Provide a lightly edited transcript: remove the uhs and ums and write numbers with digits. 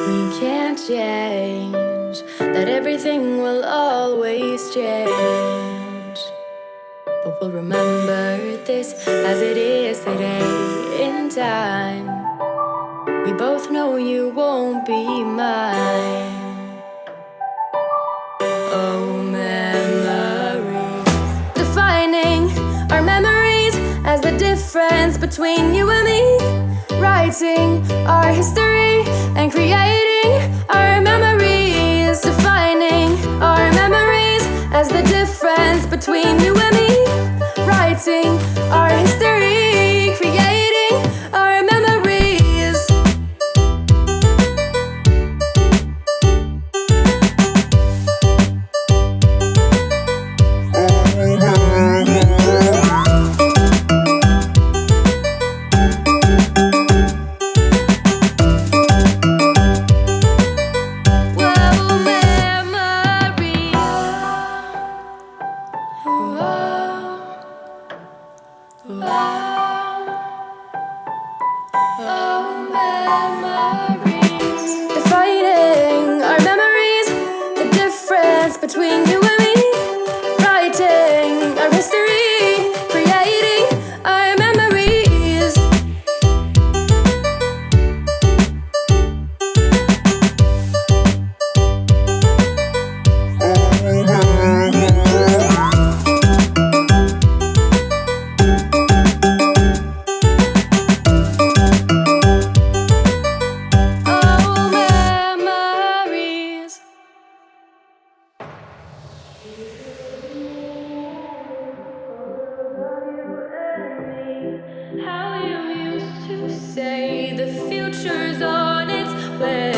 We can't change, that everything will always change. But we'll remember this as it is today in time. We both know you won't be mine. Oh, memories, defining our memories as the difference between you and me. Writing our history and creating our memories. Defining our memories as the difference between you and me. Writing our history, creating our memories. Between you and me, writing our history, creating our memories. Oh, memories. How you used to say the future's on its way.